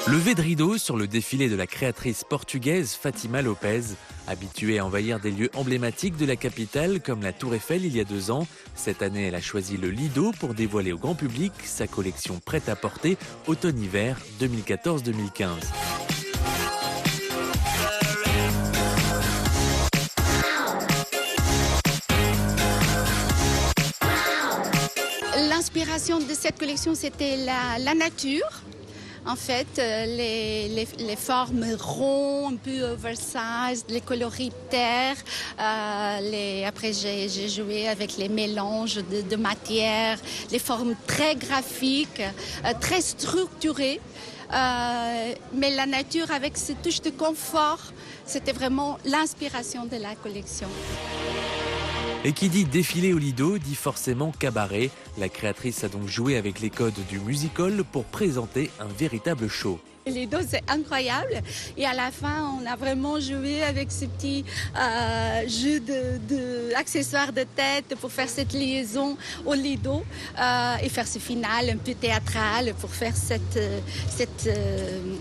Levé de rideau sur le défilé de la créatrice portugaise Fatima Lopez. Habituée à envahir des lieux emblématiques de la capitale comme la Tour Eiffel il y a 2 ans, cette année elle a choisi le Lido pour dévoiler au grand public sa collection prêt-à-porter automne-hiver 2014-2015. L'inspiration de cette collection, c'était la nature. En fait, les formes rondes, un peu oversize, les coloris terre. Après, j'ai joué avec les mélanges de matières, les formes très graphiques, très structurées. Mais la nature avec cette touche de confort, c'était vraiment l'inspiration de la collection. Et qui dit défilé au Lido dit forcément cabaret. La créatrice a donc joué avec les codes du music-hall pour présenter un véritable show. Le Lido, c'est incroyable. Et à la fin, on a vraiment joué avec ce petit jeu d'accessoires de tête pour faire cette liaison au Lido et faire ce final un peu théâtral pour faire cette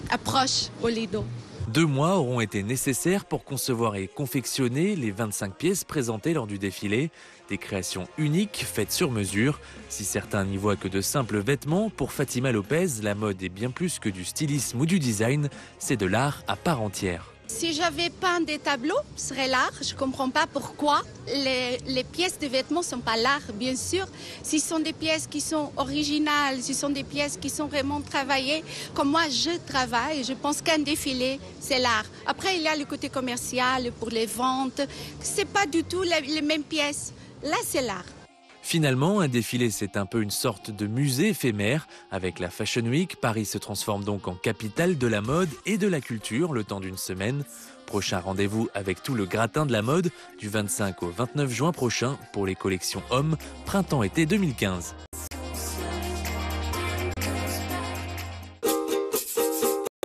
approche au Lido. 2 mois auront été nécessaires pour concevoir et confectionner les 25 pièces présentées lors du défilé. Des créations uniques, faites sur mesure. Si certains n'y voient que de simples vêtements, pour Fatima Lopez, la mode est bien plus que du stylisme ou du design, c'est de l'art à part entière. Si j'avais peint des tableaux, ce serait l'art. Je ne comprends pas pourquoi les pièces de vêtements ne sont pas l'art, bien sûr. Si ce sont des pièces qui sont originales, si ce sont des pièces qui sont vraiment travaillées, comme moi je travaille, je pense qu'un défilé, c'est l'art. Après, il y a le côté commercial pour les ventes. Ce n'est pas du tout les mêmes pièces. Là, c'est l'art. Finalement, un défilé, c'est un peu une sorte de musée éphémère. Avec la Fashion Week, Paris se transforme donc en capitale de la mode et de la culture le temps d'une semaine. Prochain rendez-vous avec tout le gratin de la mode du 25 au 29 juin prochain pour les collections hommes printemps-été 2015.